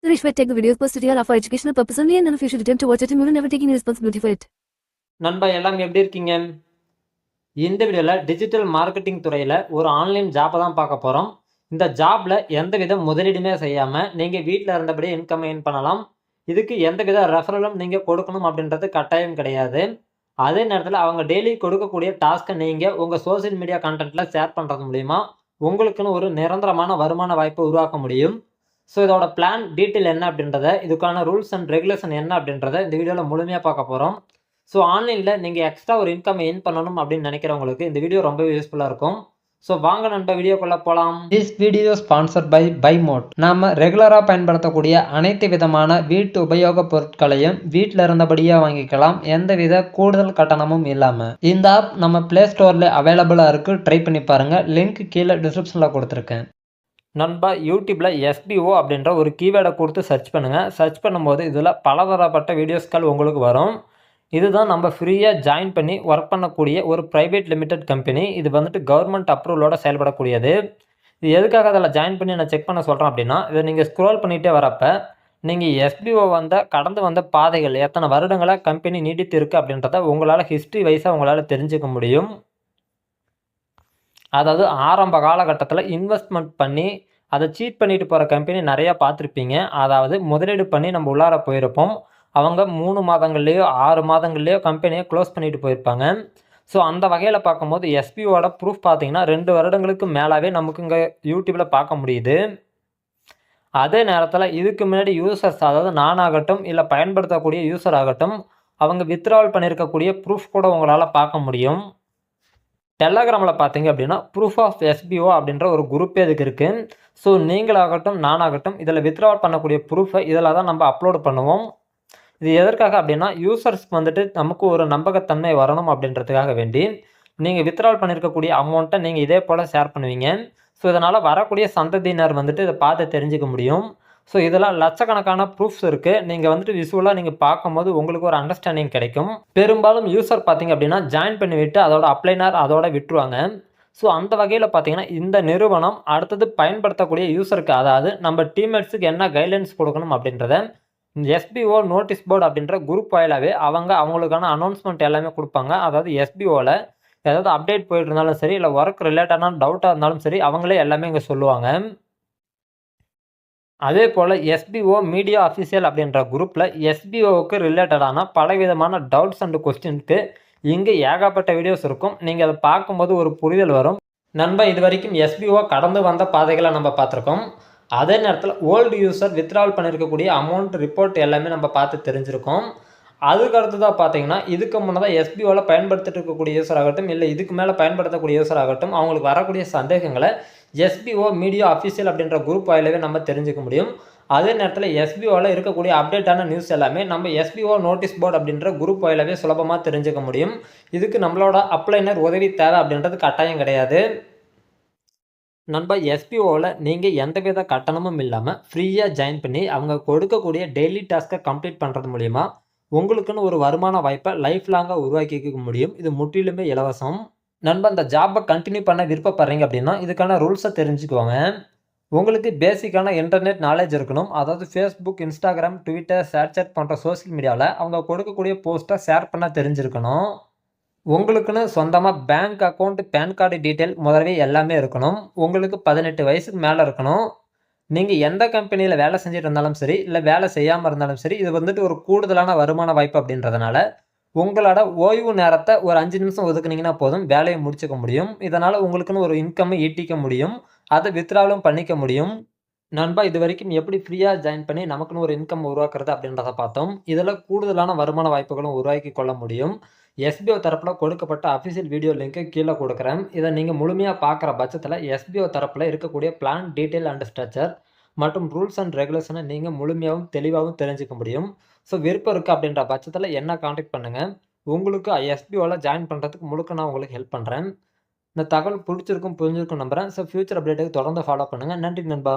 The Rishwat take the videos posted here are for educational purpose only and none of you should attempt to watch it and you will never take any responsibility for it. நண்பா எல்லாம் எப்படி இருக்கீங்க? இந்த வீடியோவில் digital marketing துறையில் ஒரு online ஜாப்பை தான் பார்க்க போகிறோம். இந்த ஜாப்பில் எந்தவித முதலீடுமே செய்யாமல் நீங்கள் வீட்டில் இருந்தபடி இன்கம் ஏர்ன் பண்ணலாம். இதுக்கு எந்தவித ரெஃபரலும் நீங்கள் கொடுக்கணும் அப்படின்றது கட்டாயம் கிடையாது. அதே நேரத்தில் அவங்க டெய்லி கொடுக்கக்கூடிய டாஸ்க்கை நீங்கள் உங்கள் சோசியல் மீடியா கண்டென்ட்டில் ஷேர் பண்ணுறது மூலிமா உங்களுக்குன்னு ஒரு நிரந்தரமான வருமான வாய்ப்பை உருவாக்க முடியும். ஸோ இதோட பிளான் டீட்டெயில் என்ன அப்படின்றத, இதுக்கான ரூல்ஸ் அண்ட் ரெகுலேஷன் என்ன அப்படின்றத இந்த வீடியோவில் முழுமையாக பார்க்க போகிறோம். ஸோ ஆன்லைனில் நீங்கள் எக்ஸ்ட்ரா ஒரு இன்கம் ஏர்ன் பண்ணணும் அப்படின்னு நினைக்கிறவங்களுக்கு இந்த வீடியோ ரொம்ப யூஸ்ஃபுல்லாக இருக்கும். ஸோ வாங்க நண்பா வீடியோக்குள்ளே போகலாம். திஸ் வீடியோ ஸ்பான்சர்ட் பை பைமோட். நாம் ரெகுலராக பயன்படுத்தக்கூடிய அனைத்து விதமான வீட்டு உபயோக பொருட்களையும் வீட்டில் இருந்தபடியே வாங்கிக்கலாம், எந்தவித கூடுதல் கட்டணமும் இல்லாமல். இந்த ஆப் நம்ம பிளே ஸ்டோரில் அவைலபிளாக இருக்குது, ட்ரை பண்ணி பாருங்கள். லிங்க் கீழே டிஸ்கிரிப்ஷனில் கொடுத்துருக்கேன். நண்பா யூடியூப்பில் எஸ்பிஓ அப்படின்ற ஒரு கீவேர்டை கொடுத்து சர்ச் பண்ணுங்கள். சர்ச் பண்ணும்போது இதில் பலதரப்பட்ட வீடியோஸ்கள் உங்களுக்கு வரும். இதுதான் நம்ம ஃப்ரீயாக ஜாயின் பண்ணி ஒர்க் பண்ணக்கூடிய ஒரு ப்ரைவேட் லிமிடெட் கம்பெனி. இது வந்துட்டு கவர்மெண்ட் அப்ரூவலோட செயல்படக்கூடியது. இது எதுக்காக அதில் ஜாயின் பண்ணி நான் செக் பண்ண சொல்கிறேன் அப்படின்னா, இதை நீங்கள் ஸ்க்ரோல் பண்ணிகிட்டே வரப்போ நீங்கள் எஸ்பிஓ கடந்து வந்த பாதைகள் எத்தனை வருடங்களாக கம்பெனி நீடித்து இருக்குது அப்படின்றத உங்களால் ஹிஸ்ட்ரி வைஸாக உங்களால் தெரிஞ்சுக்க முடியும். அதாவது ஆரம்ப காலகட்டத்தில் இன்வெஸ்ட்மெண்ட் பண்ணி அதை சீட் பண்ணிட்டு போகிற கம்பெனி நிறையா பார்த்துருப்பீங்க. அதாவது முதலீடு பண்ணி நம்ம உள்ளார போயிருப்போம். அவங்க 3 மாதங்கள்லேயோ 6 மாதங்கள்லேயோ கம்பெனியை க்ளோஸ் பண்ணிட்டு போயிருப்பாங்க. ஸோ அந்த வகையில் பார்க்கும்போது எஸ்பிஓட ப்ரூஃப் பார்த்தீங்கன்னா 2 வருடங்களுக்கு மேலாகவே நமக்கு இங்கே யூடியூப்பில் பார்க்க முடியுது. அதே நேரத்தில் இதுக்கு முன்னாடி யூசர்ஸ், அதாவது நானாகட்டும் இல்லை பயன்படுத்தக்கூடிய யூசர் ஆகட்டும், அவங்க வித்ட்ராவல் பண்ணியிருக்கக்கூடிய ப்ரூஃப் கூட உங்களால் பார்க்க முடியும். டெலகிராமில் பார்த்தீங்க அப்படின்னா ப்ரூஃப் ஆஃப் எஸ்பிஓ அப்படின்ற ஒரு குரூப்பே இதுக்கு இருக்குது. ஸோ நீங்களாகட்டும் நானாகட்டும் இதில் வித்ட்ராவல் பண்ணக்கூடிய ப்ரூஃபை இதில் தான் நம்ம அப்லோடு பண்ணுவோம். இது எதற்காக அப்படின்னா, யூசர்ஸ்க்கு வந்துட்டு நமக்கு ஒரு நம்பகத்தன்மை வரணும் அப்படின்றதுக்காக வேண்டி நீங்கள் வித்ட்ராவல் பண்ணியிருக்கக்கூடிய அமௌண்ட்டை நீங்கள் இதே போல் ஷேர் பண்ணுவீங்க. ஸோ இதனால் வரக்கூடிய சந்ததியினர் வந்துட்டு இதை பார்த்து தெரிஞ்சுக்க முடியும். ஸோ இதெல்லாம் லட்சக்கணக்கான ப்ரூஃப்ஸ் இருக்குது. நீங்கள் வந்துட்டு விசுவலாக நீங்கள் பார்க்கும்போது உங்களுக்கு ஒரு அண்டர்ஸ்டாண்டிங் கிடைக்கும். பெரும்பாலும் யூசர் பார்த்தீங்க அப்படின்னா ஜாயின் பண்ணிவிட்டு அதோட அப்ளைனர் அதோட விட்டுருவாங்க. ஸோ அந்த வகையில் பார்த்தீங்கன்னா இந்த நிறுவனம் அடுத்தது பயன்படுத்தக்கூடிய யூசருக்கு, அதாவது நம்ம டீம்மேட்ஸுக்கு என்ன கைட்லைன்ஸ் கொடுக்கணும் அப்படின்றத எஸ்பிஓ நோட்டீஸ் போர்டு அப்படின்ற குரூப் வாயிலாகவே அவங்களுக்கான அனௌன்ஸ்மெண்ட் எல்லாமே கொடுப்பாங்க. அதாவது எஸ்பிஓவில் ஏதாவது அப்டேட் போயிட்டு இருந்தாலும் சரி, இல்லை ஒர்க் ரிலேட்டடான டவுட்டாக இருந்தாலும் சரி, அவங்களே எல்லாமே இங்கே சொல்லுவாங்க. அதே போல் எஸ்பிஓ மீடியா அஃபிஷியல் அப்படின்ற குரூப்பில் எஸ்பிஓவுக்கு ரிலேட்டடான பலவிதமான டவுட்ஸ் அண்ட் கொஸ்டினுக்கு இங்கே ஏகப்பட்ட வீடியோஸ் இருக்கும். நீங்கள் அதை பார்க்கும்போது ஒரு புரிதல் வரும். நண்பா இது வரைக்கும் எஸ்பிஓ கடந்து வந்த பாதைகளை நம்ம பார்த்துருக்கோம். அதே நேரத்தில் ஓல்டு யூசர் வித்ட்ராவல் பண்ணியிருக்கக்கூடிய அமௌண்ட் ரிப்போர்ட் எல்லாமே நம்ம பார்த்து தெரிஞ்சிருக்கோம். அதுக்கு அடுத்ததாக பார்த்தீங்கன்னா, இதுக்கு முன்னதாக எஸ்பிஓவில் பயன்படுத்திட்டு இருக்கக்கூடிய யூசர் ஆகட்டும், இல்லை இதுக்கு மேலே பயன்படுத்தக்கூடிய யூசர் ஆகட்டும், அவங்களுக்கு வரக்கூடிய சந்தேகங்களை எஸ்பிஓ மீடியா அஃபிஷியல் அப்படின்ற குரூப் வாயிலாகவே நம்ம தெரிஞ்சுக்க முடியும். அதே நேரத்தில் எஸ்பிஓவில் இருக்கக்கூடிய அப்டேட்டான நியூஸ் எல்லாமே நம்ம எஸ்பிஓ நோட்டீஸ் போர்டு அப்படின்ற குரூப் வாயிலாகவே சுலபமாக தெரிஞ்சுக்க முடியும். இதுக்கு நம்மளோட அப்ளைனர் உதவி தேவை அப்படின்றது கட்டாயம் கிடையாது. நண்பா எஸ்பிஓவில் நீங்கள் எந்தவித கட்டணமும் இல்லாமல் ஃப்ரீயாக ஜாயின் பண்ணி அவங்க கொடுக்கக்கூடிய டெய்லி டாஸ்க்கை கம்ப்ளீட் பண்ணுறது மூலிமா உங்களுக்குன்னு ஒரு வருமான வாய்ப்பை லைஃப் லாங்காக உருவாக்கிக்க முடியும். இது முற்றிலுமே இலவசம். நண்பா இந்த ஜாப்பை கண்டினியூ பண்ண விருப்பப்படுறீங்க அப்படின்னா இதுக்கான ரூல்ஸை தெரிஞ்சுக்குவாங்க. உங்களுக்கு பேசிக்கான இன்டர்நெட் நாலேஜ் இருக்கணும். அதாவது ஃபேஸ்புக், இன்ஸ்டாகிராம், ட்விட்டர், ஷேர்சாட் போன்ற சோசியல் மீடியாவில் அவங்க கொடுக்கக்கூடிய போஸ்ட்டை ஷேர் பண்ண தெரிஞ்சிருக்கணும். உங்களுக்குன்னு சொந்தமாக bank account, PAN card detail முதல்வே எல்லாமே இருக்கணும். உங்களுக்கு 18 வயசுக்கு மேலே இருக்கணும். நீங்கள் எந்த கம்பெனியில் வேலை செஞ்சுட்டு இருந்தாலும் சரி, இல்லை வேலை செய்யாமல் இருந்தாலும் சரி, இது வந்துட்டு ஒரு கூடுதலான வருமான வாய்ப்பு அப்படின்றதுனால உங்களோட ஓய்வு நேரத்தை ஒரு 5 நிமிஷம் ஒதுக்குனீங்கன்னா போதும், வேலையை முடிச்சுக்க முடியும். இதனால் உங்களுக்குன்னு ஒரு இன்கம்மை ஈட்டிக்க முடியும். அதை வித்ட்ராவலும் பண்ணிக்க முடியும். நண்பா இது வரைக்கும் எப்படி ஃப்ரீயாக ஜாயின் பண்ணி நமக்குன்னு ஒரு இன்கம் உருவாக்குறது அப்படின்றத பார்த்தோம். இதில் கூடுதலான வருமான வாய்ப்புகளும் உருவாக்கி கொள்ள முடியும். எஸ்பிஓ தரப்பில் கொடுக்கப்பட்ட அஃபிஷியல் வீடியோ லிங்க்கை கீழே கொடுக்குறேன். இதை நீங்கள் முழுமையாக பார்க்குற பட்சத்தில் எஸ்பிஓ தரப்பில் இருக்கக்கூடிய பிளான் டீட்டெயில் அண்ட் ஸ்ட்ரக்சர் மற்றும் ரூல்ஸ் அண்ட் ரெகுலேஷனை நீங்கள் முழுமையாகவும் தெளிவாகவும் தெரிஞ்சுக்க முடியும். ஸோ விருப்பம் இருக்குது அப்படின்ற பட்சத்தில் என்ன காண்டாக்ட் பண்ணுங்கள். உங்களுக்கு எஸ்பிஓவில் ஜாயின் பண்ணுறதுக்கு முழுக்க நான் உங்களுக்கு ஹெல்ப் பண்ணுறேன். இந்த தகவல் பிடிச்சிருக்கும் புரிஞ்சிருக்கும் நம்புகிறேன். ஸோ ஃபியூச்சர் அப்டேட்டுக்கு தொடர்ந்து ஃபாலோ பண்ணுங்கள். நன்றி நண்பா.